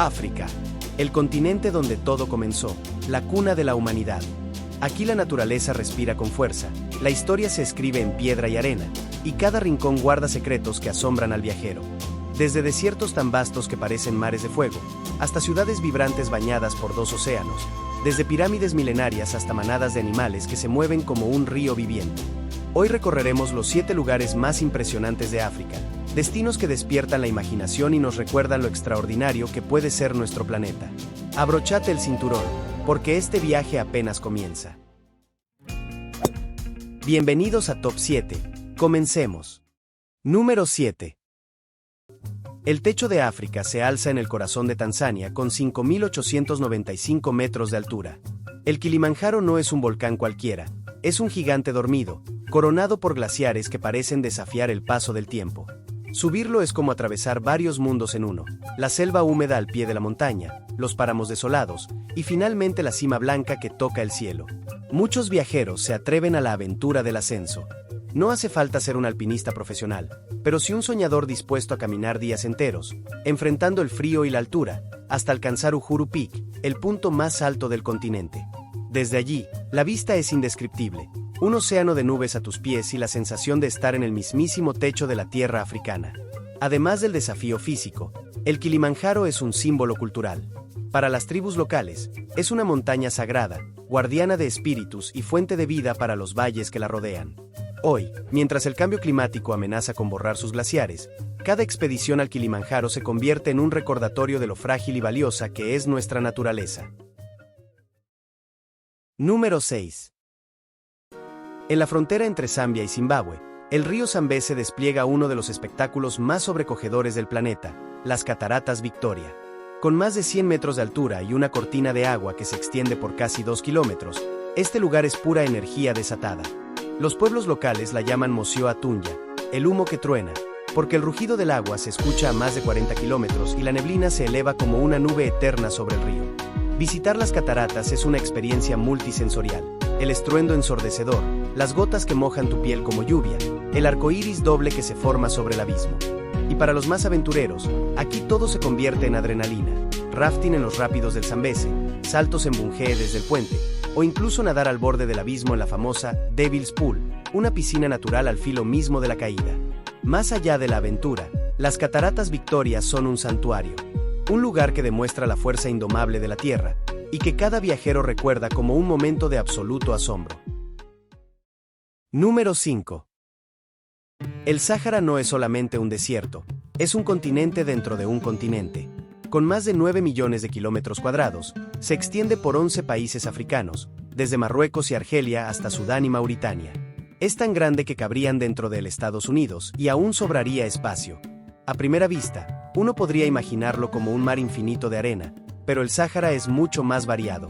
África, el continente donde todo comenzó, la cuna de la humanidad. Aquí la naturaleza respira con fuerza, la historia se escribe en piedra y arena, y cada rincón guarda secretos que asombran al viajero. Desde desiertos tan vastos que parecen mares de fuego, hasta ciudades vibrantes bañadas por dos océanos, desde pirámides milenarias hasta manadas de animales que se mueven como un río viviente. Hoy recorreremos los 7 lugares más impresionantes de África, destinos que despiertan la imaginación y nos recuerdan lo extraordinario que puede ser nuestro planeta. Abrochate el cinturón, porque este viaje apenas comienza. Bienvenidos a Top 7. Comencemos. Número 7. El techo de África se alza en el corazón de Tanzania con 5.895 metros de altura. El Kilimanjaro no es un volcán cualquiera, es un gigante dormido, coronado por glaciares que parecen desafiar el paso del tiempo. Subirlo es como atravesar varios mundos en uno: la selva húmeda al pie de la montaña, los páramos desolados, y finalmente la cima blanca que toca el cielo. Muchos viajeros se atreven a la aventura del ascenso. No hace falta ser un alpinista profesional, pero sí un soñador dispuesto a caminar días enteros, enfrentando el frío y la altura, hasta alcanzar Uhuru Peak, el punto más alto del continente. Desde allí, la vista es indescriptible: un océano de nubes a tus pies y la sensación de estar en el mismísimo techo de la tierra africana. Además del desafío físico, el Kilimanjaro es un símbolo cultural. Para las tribus locales, es una montaña sagrada, guardiana de espíritus y fuente de vida para los valles que la rodean. Hoy, mientras el cambio climático amenaza con borrar sus glaciares, cada expedición al Kilimanjaro se convierte en un recordatorio de lo frágil y valiosa que es nuestra naturaleza. Número 6. En la frontera entre Zambia y Zimbabue, el río Zambeze despliega uno de los espectáculos más sobrecogedores del planeta, las Cataratas Victoria. Con más de 100 metros de altura y una cortina de agua que se extiende por casi 2 kilómetros, este lugar es pura energía desatada. Los pueblos locales la llaman Mosio Atunya, el humo que truena, porque el rugido del agua se escucha a más de 40 kilómetros y la neblina se eleva como una nube eterna sobre el río. Visitar las cataratas es una experiencia multisensorial: el estruendo ensordecedor, las gotas que mojan tu piel como lluvia, el arco iris doble que se forma sobre el abismo. Y para los más aventureros, aquí todo se convierte en adrenalina: rafting en los rápidos del Zambeze, saltos en bungee desde el puente, o incluso nadar al borde del abismo en la famosa Devil's Pool, una piscina natural al filo mismo de la caída. Más allá de la aventura, las Cataratas Victoria son un santuario, un lugar que demuestra la fuerza indomable de la tierra, y que cada viajero recuerda como un momento de absoluto asombro. Número 5. El Sáhara no es solamente un desierto, es un continente dentro de un continente. Con más de 9 millones de kilómetros cuadrados, se extiende por 11 países africanos, desde Marruecos y Argelia hasta Sudán y Mauritania. Es tan grande que cabrían dentro de Estados Unidos y aún sobraría espacio. A primera vista, uno podría imaginarlo como un mar infinito de arena, pero el Sáhara es mucho más variado.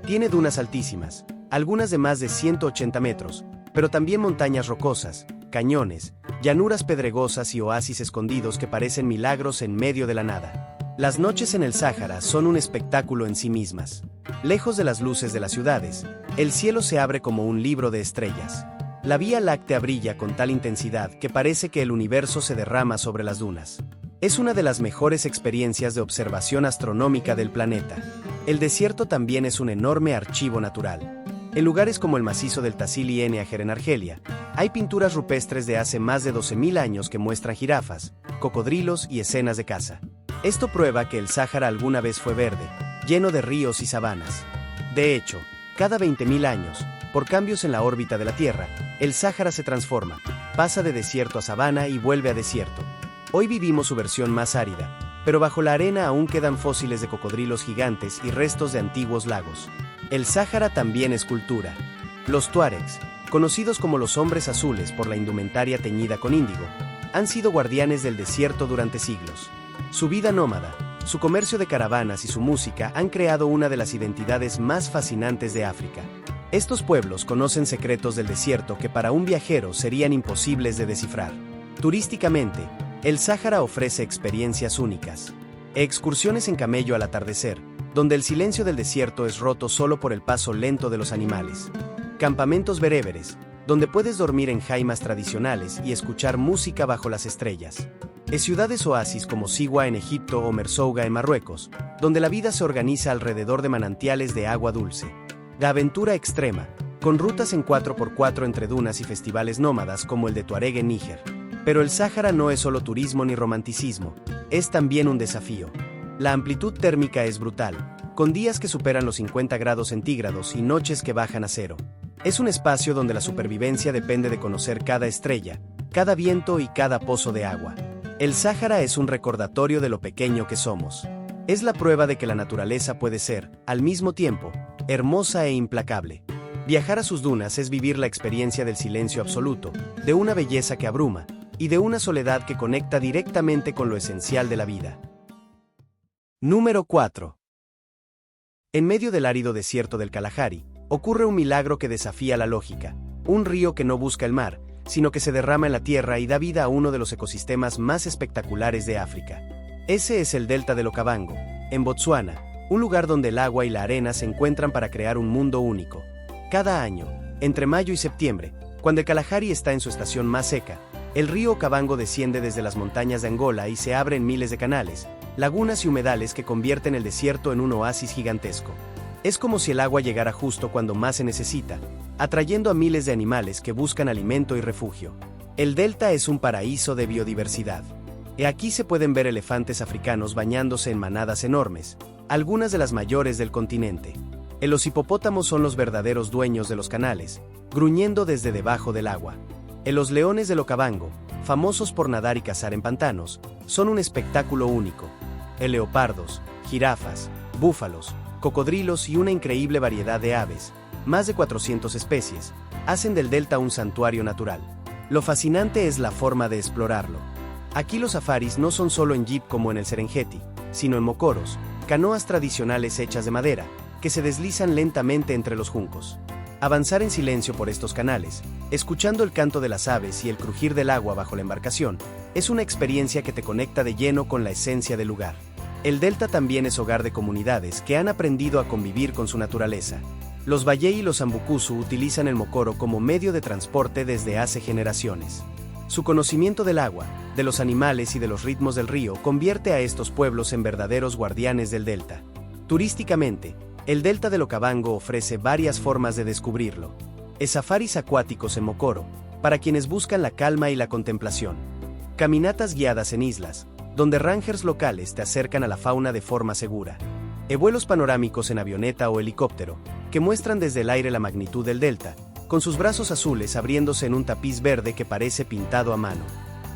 Tiene dunas altísimas, algunas de más de 180 metros, pero también montañas rocosas, cañones, llanuras pedregosas y oasis escondidos que parecen milagros en medio de la nada. Las noches en el Sáhara son un espectáculo en sí mismas. Lejos de las luces de las ciudades, el cielo se abre como un libro de estrellas. La Vía Láctea brilla con tal intensidad que parece que el universo se derrama sobre las dunas. Es una de las mejores experiencias de observación astronómica del planeta. El desierto también es un enorme archivo natural. En lugares como el macizo del Tassili Eneajer en Argelia, hay pinturas rupestres de hace más de 12.000 años que muestran jirafas, cocodrilos y escenas de caza. Esto prueba que el Sáhara alguna vez fue verde, lleno de ríos y sabanas. De hecho, cada 20.000 años, por cambios en la órbita de la Tierra, el Sáhara se transforma, pasa de desierto a sabana y vuelve a desierto. Hoy vivimos su versión más árida, pero bajo la arena aún quedan fósiles de cocodrilos gigantes y restos de antiguos lagos. El Sáhara también es cultura. Los tuaregs, conocidos como los hombres azules por la indumentaria teñida con índigo, han sido guardianes del desierto durante siglos. Su vida nómada, su comercio de caravanas y su música han creado una de las identidades más fascinantes de África. Estos pueblos conocen secretos del desierto que para un viajero serían imposibles de descifrar. Turísticamente, el Sáhara ofrece experiencias únicas. Excursiones en camello al atardecer, donde el silencio del desierto es roto solo por el paso lento de los animales. Campamentos bereberes, donde puedes dormir en jaimas tradicionales y escuchar música bajo las estrellas. Ciudades oasis como Siwa en Egipto o Merzouga en Marruecos, donde la vida se organiza alrededor de manantiales de agua dulce. La aventura extrema, con rutas en 4x4 entre dunas y festivales nómadas como el de Tuareg en Níger. Pero el Sáhara no es solo turismo ni romanticismo, es también un desafío. La amplitud térmica es brutal, con días que superan los 50 grados centígrados y noches que bajan a cero. Es un espacio donde la supervivencia depende de conocer cada estrella, cada viento y cada pozo de agua. El Sáhara es un recordatorio de lo pequeño que somos. Es la prueba de que la naturaleza puede ser, al mismo tiempo, hermosa e implacable. Viajar a sus dunas es vivir la experiencia del silencio absoluto, de una belleza que abruma, y de una soledad que conecta directamente con lo esencial de la vida. Número 4. En medio del árido desierto del Kalahari, ocurre un milagro que desafía la lógica, un río que no busca el mar, sino que se derrama en la tierra y da vida a uno de los ecosistemas más espectaculares de África. Ese es el delta del Okavango, en Botsuana, un lugar donde el agua y la arena se encuentran para crear un mundo único. Cada año, entre mayo y septiembre, cuando el Kalahari está en su estación más seca, el río Okavango desciende desde las montañas de Angola y se abre en miles de canales, lagunas y humedales que convierten el desierto en un oasis gigantesco. Es como si el agua llegara justo cuando más se necesita, atrayendo a miles de animales que buscan alimento y refugio. El delta es un paraíso de biodiversidad. Aquí se pueden ver elefantes africanos bañándose en manadas enormes, algunas de las mayores del continente. Los hipopótamos son los verdaderos dueños de los canales, gruñendo desde debajo del agua. Los leones del Okavango, famosos por nadar y cazar en pantanos, son un espectáculo único. Leopardos, jirafas, búfalos, cocodrilos y una increíble variedad de aves, más de 400 especies, hacen del delta un santuario natural. Lo fascinante es la forma de explorarlo. Aquí los safaris no son solo en jeep como en el Serengeti, sino en mocoros, canoas tradicionales hechas de madera, que se deslizan lentamente entre los juncos. Avanzar en silencio por estos canales, escuchando el canto de las aves y el crujir del agua bajo la embarcación, es una experiencia que te conecta de lleno con la esencia del lugar. El delta también es hogar de comunidades que han aprendido a convivir con su naturaleza. Los Bayei y los Ambukusu utilizan el mokoro como medio de transporte desde hace generaciones. Su conocimiento del agua, de los animales y de los ritmos del río convierte a estos pueblos en verdaderos guardianes del delta. Turísticamente, el delta del Okavango ofrece varias formas de descubrirlo. Safaris acuáticos en mokoro, para quienes buscan la calma y la contemplación. Caminatas guiadas en islas, donde rangers locales te acercan a la fauna de forma segura. Vuelos panorámicos en avioneta o helicóptero, que muestran desde el aire la magnitud del delta, con sus brazos azules abriéndose en un tapiz verde que parece pintado a mano.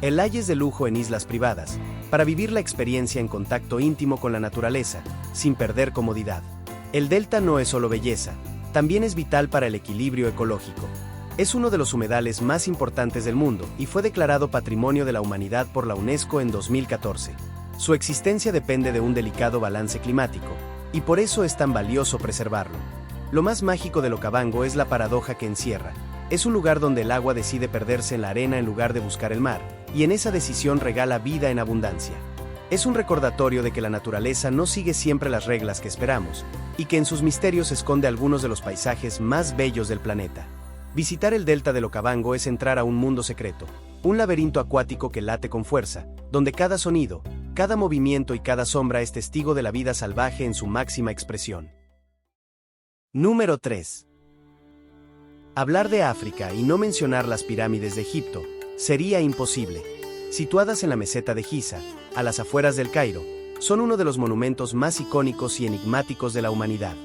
Layes de lujo en islas privadas, para vivir la experiencia en contacto íntimo con la naturaleza, sin perder comodidad. El delta no es solo belleza, también es vital para el equilibrio ecológico. Es uno de los humedales más importantes del mundo y fue declarado Patrimonio de la Humanidad por la UNESCO en 2014. Su existencia depende de un delicado balance climático, y por eso es tan valioso preservarlo. Lo más mágico del Okavango es la paradoja que encierra. Es un lugar donde el agua decide perderse en la arena en lugar de buscar el mar, y en esa decisión regala vida en abundancia. Es un recordatorio de que la naturaleza no sigue siempre las reglas que esperamos, y que en sus misterios esconde algunos de los paisajes más bellos del planeta. Visitar el delta del Okavango es entrar a un mundo secreto, un laberinto acuático que late con fuerza, donde cada sonido, cada movimiento y cada sombra es testigo de la vida salvaje en su máxima expresión. Número 3. Hablar de África y no mencionar las pirámides de Egipto sería imposible. Situadas en la meseta de Giza, a las afueras del Cairo, son uno de los monumentos más icónicos y enigmáticos de la humanidad.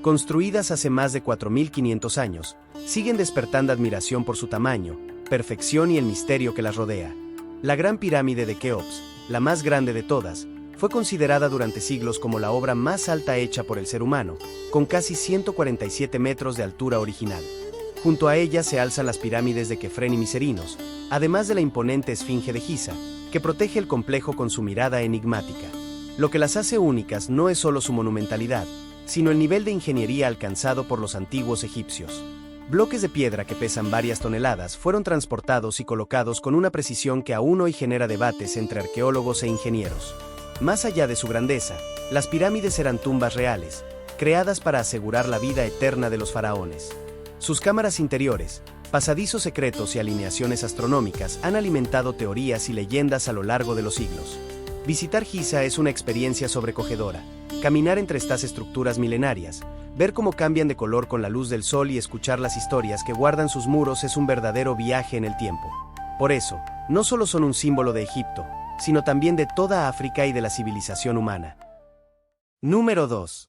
Construidas hace más de 4.500 años, siguen despertando admiración por su tamaño, perfección y el misterio que las rodea. La Gran Pirámide de Keops, la más grande de todas, fue considerada durante siglos como la obra más alta hecha por el ser humano, con casi 147 metros de altura original. Junto a ella se alzan las pirámides de Kefren y Miserinos, además de la imponente Esfinge de Giza, que protege el complejo con su mirada enigmática. Lo que las hace únicas no es solo su monumentalidad, sino el nivel de ingeniería alcanzado por los antiguos egipcios. Bloques de piedra que pesan varias toneladas fueron transportados y colocados con una precisión que aún hoy genera debates entre arqueólogos e ingenieros. Más allá de su grandeza, las pirámides eran tumbas reales, creadas para asegurar la vida eterna de los faraones. Sus cámaras interiores, Pasadizos secretos y alineaciones astronómicas han alimentado teorías y leyendas a lo largo de los siglos. Visitar Giza es una experiencia sobrecogedora. Caminar entre estas estructuras milenarias, ver cómo cambian de color con la luz del sol y escuchar las historias que guardan sus muros es un verdadero viaje en el tiempo. Por eso, no solo son un símbolo de Egipto, sino también de toda África y de la civilización humana. Número 2.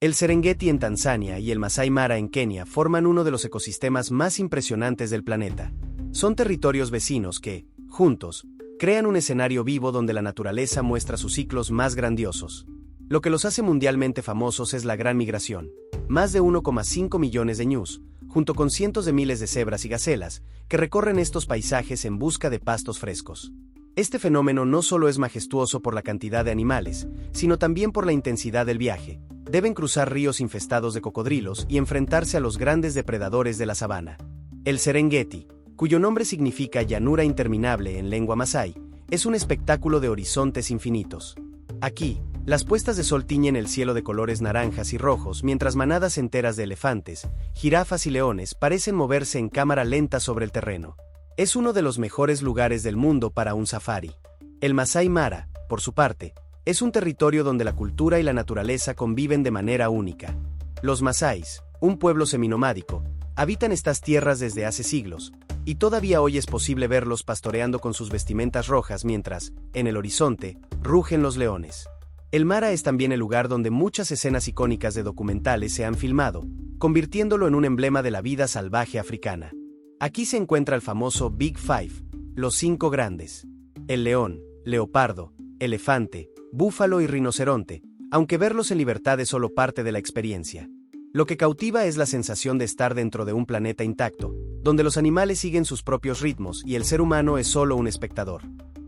El Serengeti en Tanzania y el Masai Mara en Kenia forman uno de los ecosistemas más impresionantes del planeta. Son territorios vecinos que, juntos, crean un escenario vivo donde la naturaleza muestra sus ciclos más grandiosos. Lo que los hace mundialmente famosos es la gran migración. Más de 1,5 millones de ñus, junto con cientos de miles de cebras y gacelas, que recorren estos paisajes en busca de pastos frescos. Este fenómeno no solo es majestuoso por la cantidad de animales, sino también por la intensidad del viaje. Deben cruzar ríos infestados de cocodrilos y enfrentarse a los grandes depredadores de la sabana. El Serengeti, cuyo nombre significa llanura interminable en lengua masái, es un espectáculo de horizontes infinitos. Aquí, las puestas de sol tiñen el cielo de colores naranjas y rojos mientras manadas enteras de elefantes, jirafas y leones parecen moverse en cámara lenta sobre el terreno. Es uno de los mejores lugares del mundo para un safari. El Masai Mara, por su parte, es un territorio donde la cultura y la naturaleza conviven de manera única. Los masáis, un pueblo seminomádico, habitan estas tierras desde hace siglos, y todavía hoy es posible verlos pastoreando con sus vestimentas rojas mientras, en el horizonte, rugen los leones. El Mara es también el lugar donde muchas escenas icónicas de documentales se han filmado, convirtiéndolo en un emblema de la vida salvaje africana. Aquí se encuentra el famoso Big Five, los 5 grandes: el león, leopardo, elefante, búfalo y rinoceronte, aunque verlos en libertad es solo parte de la experiencia. Lo que cautiva es la sensación de estar dentro de un planeta intacto, donde los animales siguen sus propios ritmos y el ser humano es solo un espectador.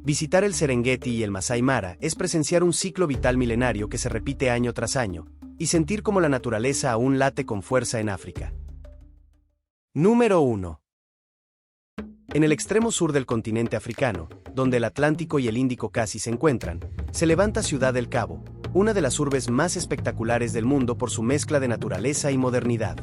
Visitar el Serengeti y el Masai Mara es presenciar un ciclo vital milenario que se repite año tras año, y sentir cómo la naturaleza aún late con fuerza en África. Número 1. En el extremo sur del continente africano, donde el Atlántico y el Índico casi se encuentran, se levanta Ciudad del Cabo, una de las urbes más espectaculares del mundo por su mezcla de naturaleza y modernidad.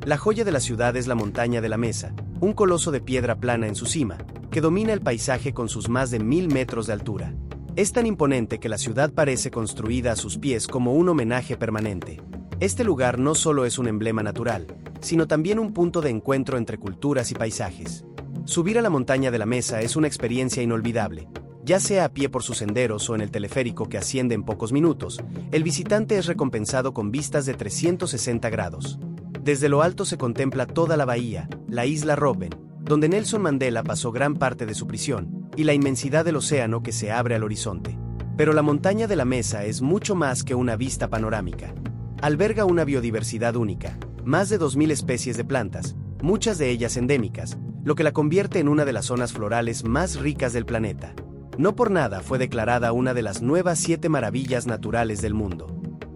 La joya de la ciudad es la montaña de la Mesa, un coloso de piedra plana en su cima, que domina el paisaje con sus más de 1000 metros de altura. Es tan imponente que la ciudad parece construida a sus pies como un homenaje permanente. Este lugar no solo es un emblema natural, sino también un punto de encuentro entre culturas y paisajes. Subir a la montaña de la Mesa es una experiencia inolvidable. Ya sea a pie por sus senderos o en el teleférico que asciende en pocos minutos, el visitante es recompensado con vistas de 360 grados. Desde lo alto se contempla toda la bahía, la isla Robben, donde Nelson Mandela pasó gran parte de su prisión, y la inmensidad del océano que se abre al horizonte. Pero la montaña de la Mesa es mucho más que una vista panorámica. Alberga una biodiversidad única, más de 2000 especies de plantas, muchas de ellas endémicas, lo que la convierte en una de las zonas florales más ricas del planeta. No por nada fue declarada una de las nuevas 7 maravillas naturales del mundo.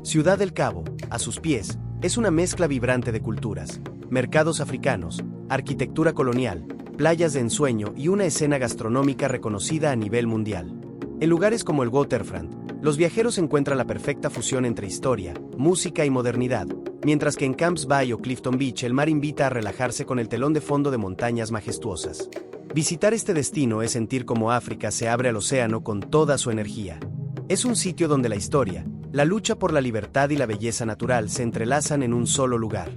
Ciudad del Cabo, a sus pies, es una mezcla vibrante de culturas, mercados africanos, arquitectura colonial, playas de ensueño y una escena gastronómica reconocida a nivel mundial. En lugares como el Waterfront, los viajeros encuentran la perfecta fusión entre historia, música y modernidad, mientras que en Camps Bay o Clifton Beach el mar invita a relajarse con el telón de fondo de montañas majestuosas. Visitar este destino es sentir cómo África se abre al océano con toda su energía. Es un sitio donde la historia, la lucha por la libertad y la belleza natural se entrelazan en un solo lugar.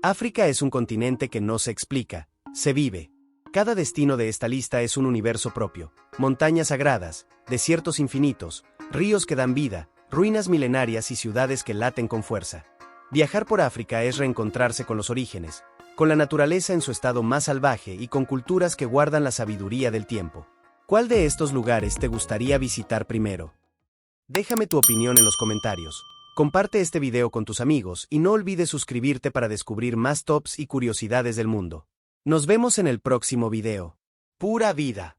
África es un continente que no se explica, se vive. Cada destino de esta lista es un universo propio: montañas sagradas, desiertos infinitos, ríos que dan vida, ruinas milenarias y ciudades que laten con fuerza. Viajar por África es reencontrarse con los orígenes, con la naturaleza en su estado más salvaje y con culturas que guardan la sabiduría del tiempo. ¿Cuál de estos lugares te gustaría visitar primero? Déjame tu opinión en los comentarios. Comparte este video con tus amigos y no olvides suscribirte para descubrir más tops y curiosidades del mundo. Nos vemos en el próximo video. ¡Pura vida!